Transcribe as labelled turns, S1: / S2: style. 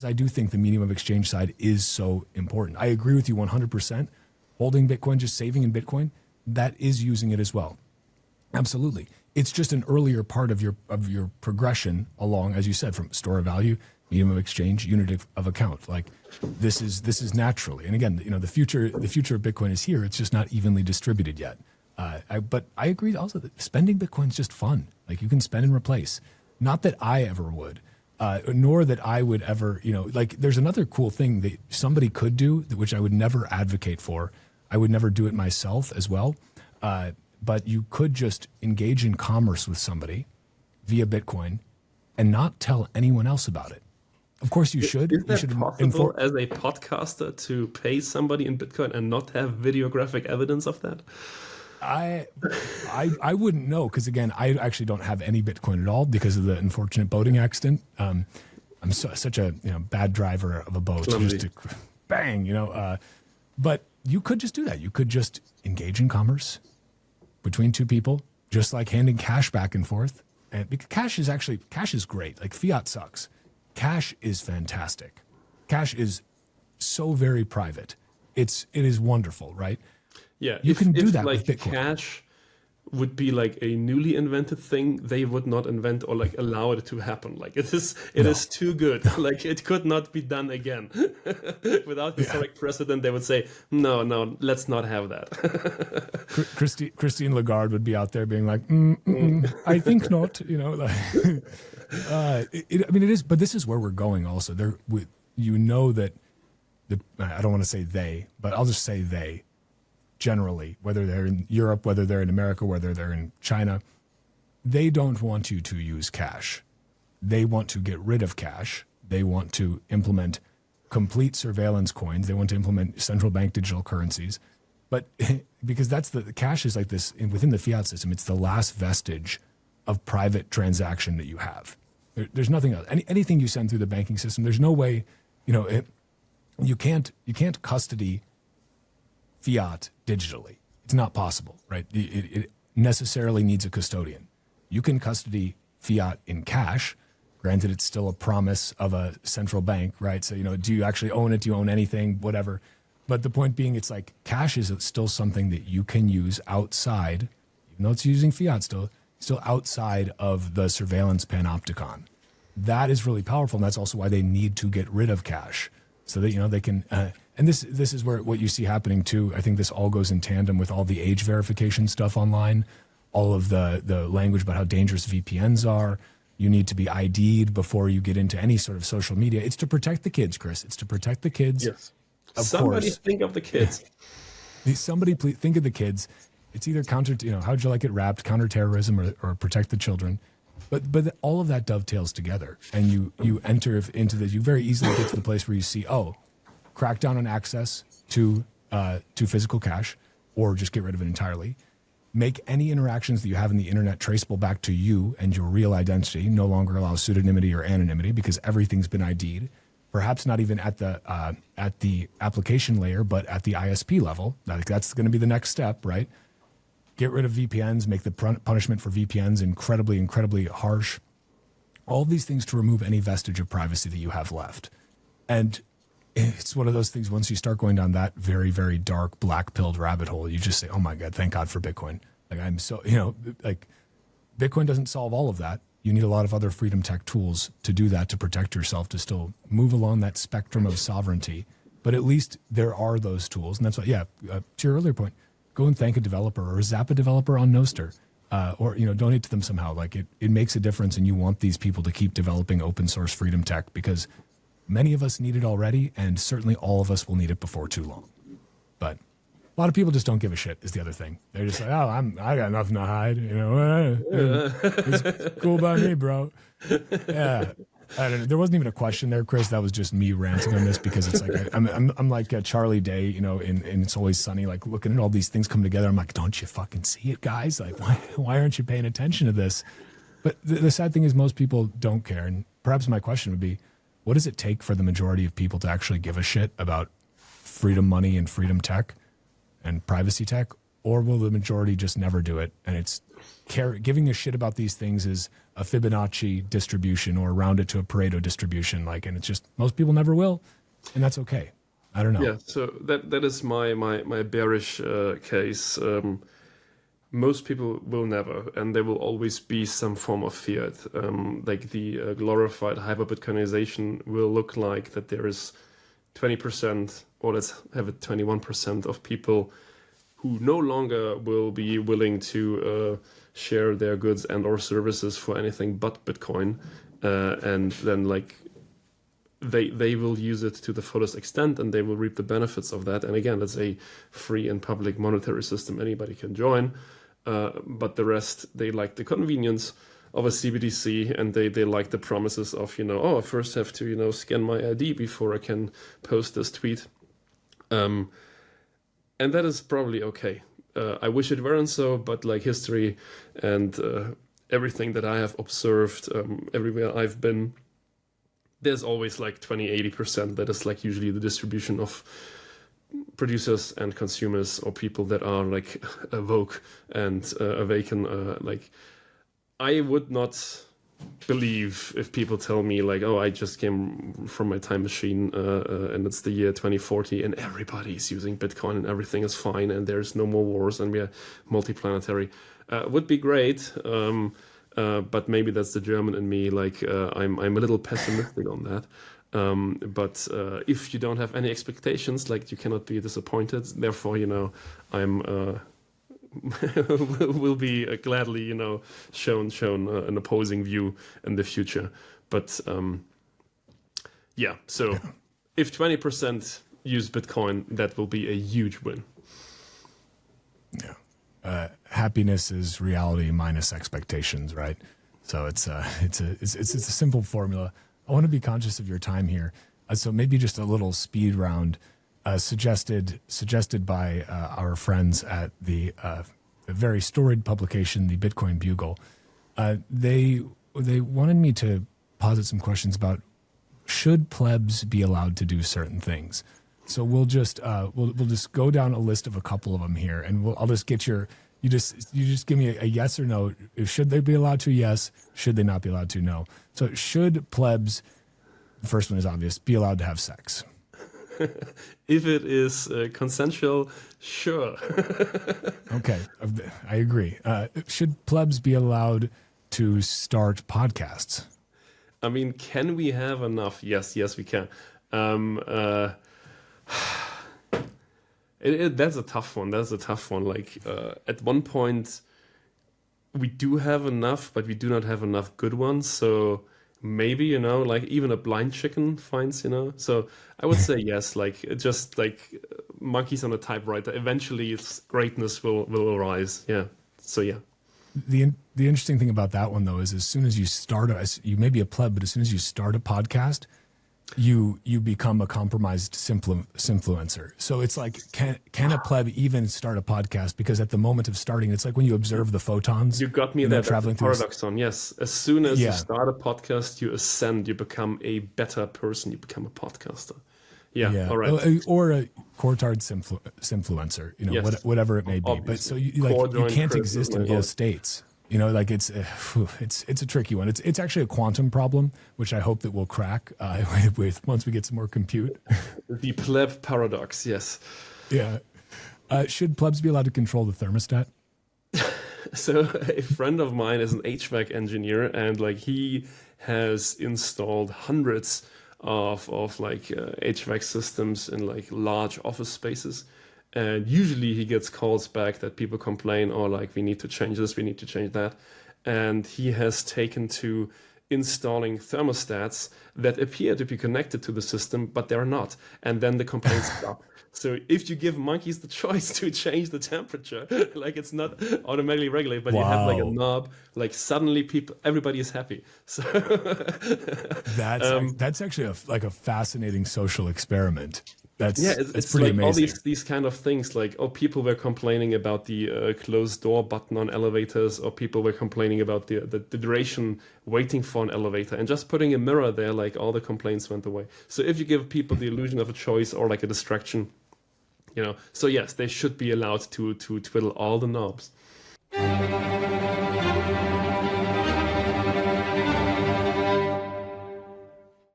S1: I do think the medium of exchange side is so important. I agree with you 100%. Holding Bitcoin, just saving in Bitcoin, that is using it as well. Absolutely. It's just an earlier part of your progression along, as you said, from store of value, medium of exchange, unit of account. Like this is naturally. And again, the future of Bitcoin is here. It's just not evenly distributed yet. But I agree also that spending Bitcoin is just fun. Like you can spend and replace. Not that I ever would. Nor that I would ever, like there's another cool thing that somebody could do, which I would never advocate for. I would never do it myself as well. But you could just engage in commerce with somebody via Bitcoin and not tell anyone else about it. Of course you should.
S2: Is that possible
S1: as
S2: a podcaster to pay somebody in Bitcoin and not have videographic evidence of that?
S1: I wouldn't know because again I actually don't have any Bitcoin at all because of the unfortunate boating accident. I'm such a bad driver of a boat. Just to bang, But you could just do that. You could just engage in commerce between two people, just like handing cash back and forth. And because cash is great. Like fiat sucks. Cash is fantastic. Cash is so very private. It is wonderful, right?
S2: Yeah,
S1: you can do that
S2: like
S1: with Bitcoin.
S2: Cash would be like a newly invented thing, they would not invent or like allow it to happen. Like it is too good. Like it could not be done again. Without historic precedent, they would say, no, let's not have that.
S1: Christine Lagarde would be out there being like, I think not. It is, but this is where we're going. Also, that I don't want to say they, but I'll just say they. Generally, whether they're in Europe, whether they're in America, whether they're in China, they don't want you to use cash. They want to get rid of cash. They want to implement complete surveillance coins. They want to implement central bank digital currencies. But because the cash is like this within the fiat system, it's the last vestige of private transaction that you have. There's nothing else. Anything you send through the banking system, there's no way, you can't custody fiat digitally. It's not possible, right? It necessarily needs a custodian. You can custody fiat in cash. Granted, it's still a promise of a central bank, right? So, do you actually own it? Do you own anything? Whatever. But the point being, it's like cash is still something that you can use outside, even though it's using fiat still outside of the surveillance panopticon. That is really powerful. And that's also why they need to get rid of cash so that, they can, and this is where what you see happening too. I think this all goes in tandem with all the age verification stuff online, all of the language about how dangerous VPNs are. You need to be ID'd before you get into any sort of social media. It's to protect the kids, Chris. It's to protect the kids.
S2: Yes. Somebody think of the kids.
S1: Somebody please think of the kids. It's either how'd you like it wrapped, counterterrorism or protect the children. But all of that dovetails together. And you enter into this, you very easily get to the place where you see, crackdown on access to physical cash, or just get rid of it entirely. Make any interactions that you have in the internet traceable back to you and your real identity. No longer allow pseudonymity or anonymity because everything's been ID'd. Perhaps not even at the application layer, but at the ISP level. That's going to be the next step, right? Get rid of VPNs, make the punishment for VPNs incredibly, incredibly harsh. All these things to remove any vestige of privacy that you have left. And it's one of those things, once you start going down that very, very dark, black-pilled rabbit hole, you just say, oh my God, thank God for Bitcoin. Like I'm so, Bitcoin doesn't solve all of that. You need a lot of other freedom tech tools to do that, to protect yourself, to still move along that spectrum of sovereignty. But at least there are those tools. And that's why, to your earlier point, go and thank a developer or zap a developer on Nostr, or donate to them somehow. Like it makes a difference, and you want these people to keep developing open source freedom tech because many of us need it already, and certainly all of us will need it before too long. But a lot of people just don't give a shit is the other thing. They're just like, I got nothing to hide. It's cool by me, bro. Yeah. I don't know. There wasn't even a question there, Chris. That was just me ranting on this because it's like I'm like Charlie Day, in It's Always Sunny, like looking at all these things come together. I'm like, don't you fucking see it, guys? Like, why aren't you paying attention to this? But the sad thing is most people don't care. And perhaps my question would be, what does it take for the majority of people to actually give a shit about freedom money and freedom tech and privacy tech? Or will the majority just never do it? And it's giving a shit about these things is a Fibonacci distribution or round it to a Pareto distribution. Like, and it's just, most people never will. And that's okay. I don't know.
S2: Yeah, so that is my bearish case. Most people will never, and there will always be some form of fiat. Like the glorified hyper-Bitcoinization will look like that there is 20%, or let's have it 21% of people who no longer will be willing to share their goods and or services for anything but Bitcoin. And then like they will use it to the fullest extent and they will reap the benefits of that. And again, that's a free and public monetary system anybody can join. But the rest, they like the convenience of a CBDC and they like the promises of, I first have to, scan my ID before I can post this tweet. And that is probably okay. I wish it weren't so, but like history and everything that I have observed everywhere I've been, there's always like 20-80% that is like usually the distribution of producers and consumers or people that are like awoke and awaken. Like I would not believe if people tell me like, oh, I just came from my time machine and it's the year 2040 and everybody's using Bitcoin and everything is fine and there's no more wars and we are multiplanetary. Would be great. But maybe that's the German in me. Like I'm a little pessimistic on that. But if you don't have any expectations, like you cannot be disappointed. Therefore, I'm will be gladly, shown an opposing view in the future. But yeah, so if 20% use Bitcoin, that will be a huge win.
S1: Yeah. Happiness is reality minus expectations, right? So it's a simple formula. I want to be conscious of your time here, so maybe just a little speed round, suggested by our friends at the very storied publication, the Bitcoin Bugle. They wanted me to posit some questions about should plebs be allowed to do certain things. So we'll just we'll just go down a list of a couple of them here, and I'll just get you just give me a yes or no. Should they be allowed to? Yes. Should they not be allowed to? No. So should plebs, the first one is obvious, be allowed to have sex?
S2: If it is consensual, sure.
S1: Okay, I agree. Should plebs be allowed to start podcasts?
S2: I mean, can we have enough? Yes, we can. That's a tough one. Like at one point, we do have enough, but we do not have enough good ones. So maybe, like even a blind chicken finds, So I would say yes, like just like monkeys on a typewriter. Eventually, its greatness will arise. Yeah. So yeah.
S1: The interesting thing about that one though is as soon as you start, you may be a pleb, but as soon as you start a podcast, you become a compromised influencer. So it's like, can a pleb even start a podcast? Because at the moment of starting, it's like when you observe the photons.
S2: You got me there.
S1: Traveling
S2: paradoxon. Yes. As soon as you start a podcast, you ascend. You become a better person. You become a podcaster. Yeah. All right.
S1: Or a quartard influencer.
S2: Yes.
S1: Whatever it may be.
S2: Obviously.
S1: But so you can't exist in both states. Like it's a tricky one. It's actually a quantum problem, which I hope that we'll crack once we get some more compute.
S2: The pleb paradox, yes.
S1: Yeah. Should plebs be allowed to control the thermostat?
S2: So a friend of mine is an HVAC engineer, and like he has installed hundreds of like HVAC systems in like large office spaces. And usually he gets calls back that people complain, or like, we need to change this, we need to change that. And he has taken to installing thermostats that appear to be connected to the system, but they're not. And then the complaints stop. So if you give monkeys the choice to change the temperature, like it's not automatically regulated, but you have like a knob, like suddenly everybody is happy. So
S1: that's actually a fascinating social experiment. It's
S2: like
S1: pretty amazing.
S2: All these kind of things, like people were complaining about the closed door button on elevators, or people were complaining about the duration waiting for an elevator, and just putting a mirror there, like all the complaints went away. So if you give people the illusion of a choice or like a distraction, so yes, they should be allowed to twiddle all the knobs.